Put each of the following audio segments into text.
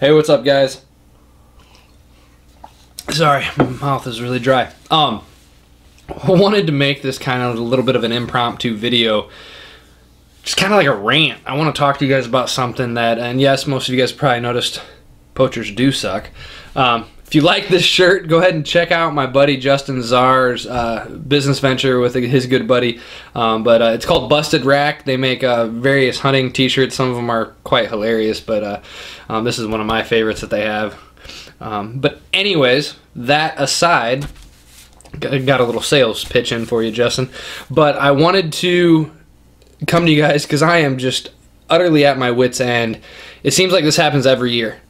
Hey, what's up, guys? Sorry, my mouth is really dry. I wanted to make this kind of a little bit of an impromptu video, just kind of like a rant. I want to talk to you guys about something that, and yes, most of you guys probably noticed, poachers do suck. If you like this shirt, go ahead and check out my buddy Justin Czar's business venture with his good buddy. It's called Busted Rack. They make various hunting t-shirts. Some of them are quite hilarious, but this is one of my favorites that they have. But anyways, that aside, got a little sales pitch in for you, Justin. But I wanted to come to you guys because I am just utterly at my wit's end. It seems like this happens every year.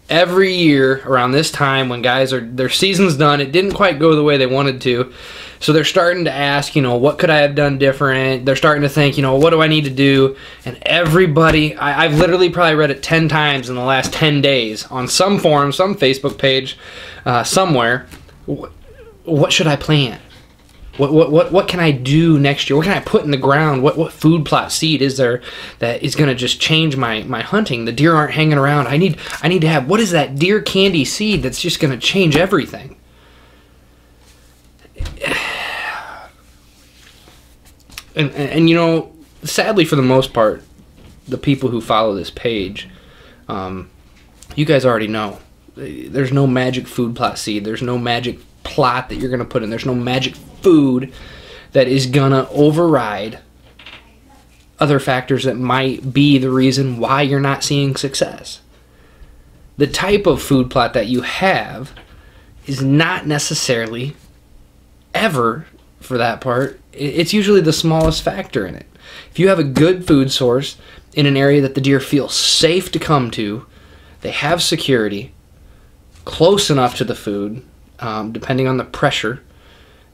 Every year around this time when guys their season's done, it didn't quite go the way they wanted to. So they're starting to ask, what could I have done different? They're starting to think, what do I need to do? And everybody, I've literally probably read it 10 times in the last 10 days on some forum, some Facebook page, somewhere. What should I plant? What can I do next year? What can I put in the ground? What food plot seed is there that is going to just change my hunting? The deer aren't hanging around. I need to have, what is that deer candy seed that's just going to change everything? And sadly for the most part, the people who follow this page, you guys already know. There's no magic food plot seed. There's no magic plot that you're going to put in. There's no magic food that is going to override other factors that might be the reason why you're not seeing success. The type of food plot that you have is not necessarily ever, for that part, it's usually the smallest factor in it. If you have a good food source in an area that the deer feel safe to come to, they have security, close enough to the food, depending on the pressure,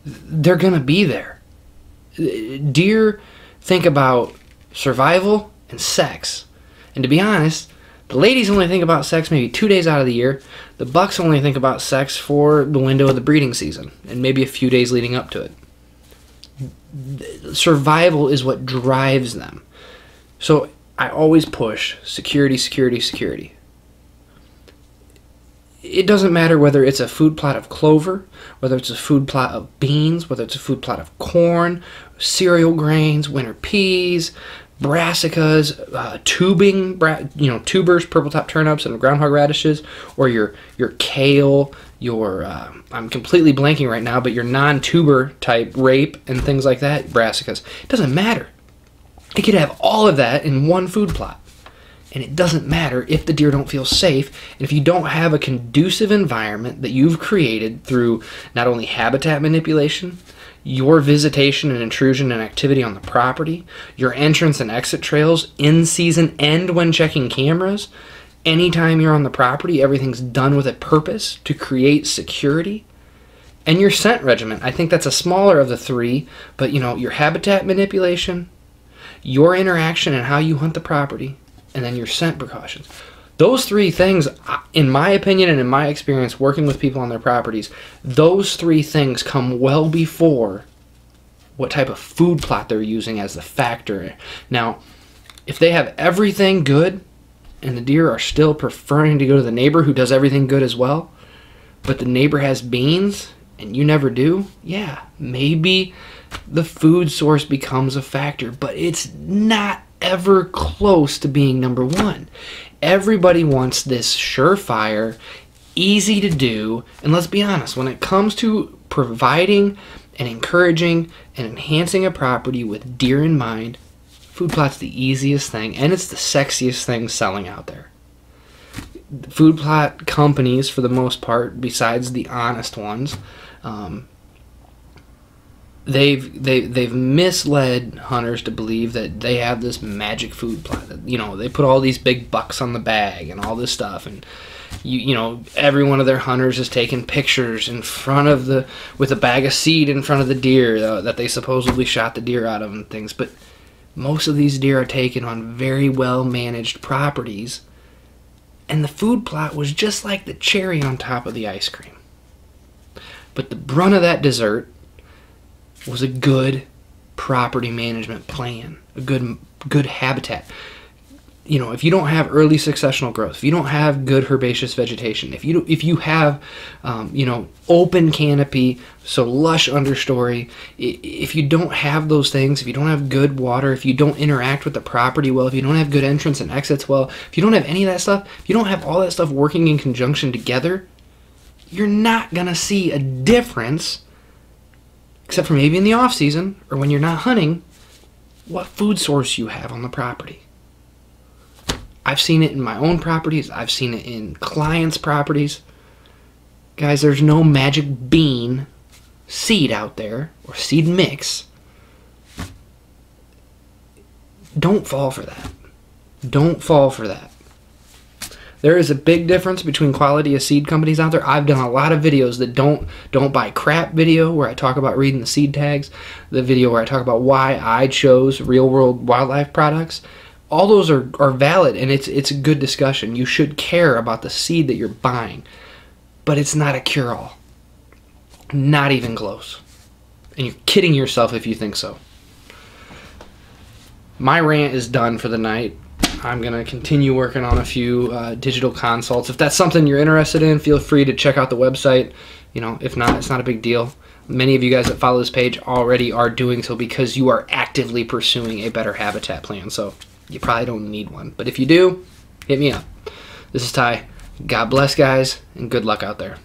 they're going to be there. Deer think about survival and sex. And to be honest, the ladies only think about sex maybe 2 days out of the year. The bucks only think about sex for the window of the breeding season and maybe a few days leading up to it. Survival is what drives them. So I always push security, security, security. It doesn't matter whether it's a food plot of clover, whether it's a food plot of beans, whether it's a food plot of corn, cereal grains, winter peas, brassicas, tubing, tubers, purple top turnips, and groundhog radishes, or your kale, your I'm completely blanking right now, but your non-tuber type rape and things like that, brassicas. It doesn't matter. You could have all of that in one food plot. And it doesn't matter if the deer don't feel safe, and if you don't have a conducive environment that you've created through not only habitat manipulation, your visitation and intrusion and activity on the property, your entrance and exit trails in season and when checking cameras. Anytime you're on the property, everything's done with a purpose to create security. And your scent regimen, I think that's a smaller of the three, but your habitat manipulation, your interaction and how you hunt the property, and then your scent precautions. Those three things, in my opinion and in my experience working with people on their properties, those three things come well before what type of food plot they're using as the factor. Now, if they have everything good and the deer are still preferring to go to the neighbor who does everything good as well, but the neighbor has beans and you never do, yeah, maybe the food source becomes a factor, but it's not ever close to being number one. Everybody wants this surefire, easy to do, and let's be honest, when it comes to providing and encouraging and enhancing a property with deer in mind, food plot's the easiest thing, and it's the sexiest thing selling out there. Food plot companies, for the most part, besides the honest ones, they've misled hunters to believe that they have this magic food plot. They put all these big bucks on the bag and all this stuff, and every one of their hunters is taking pictures in front of with a bag of seed in front of the deer that they supposedly shot the deer out of and things. But most of these deer are taken on very well managed properties, and the food plot was just like the cherry on top of the ice cream. But the brunt of that dessert was a good property management plan, a good habitat. if you don't have early successional growth, if you don't have good herbaceous vegetation, if you have, open canopy, so lush understory, if you don't have those things, if you don't have good water, if you don't interact with the property well, if you don't have good entrance and exits well, if you don't have any of that stuff, if you don't have all that stuff working in conjunction together, you're not going to see a difference, except for maybe in the off season or when you're not hunting, what food source you have on the property. I've seen it in my own properties. I've seen it in clients' properties. Guys, there's no magic bean seed out there or seed mix. Don't fall for that. Don't fall for that. There is a big difference between quality of seed companies out there. I've done a lot of videos that don't buy crap video where I talk about reading the seed tags, the video where I talk about why I chose real world wildlife products. All those are valid, and it's a good discussion. You should care about the seed that you're buying, but it's not a cure-all. Not even close. And you're kidding yourself if you think so. My rant is done for the night. I'm going to continue working on a few digital consults. If that's something you're interested in, feel free to check out the website. If not, it's not a big deal. Many of you guys that follow this page already are doing so because you are actively pursuing a better habitat plan. So you probably don't need one. But if you do, hit me up. This is Ty. God bless, guys, and good luck out there.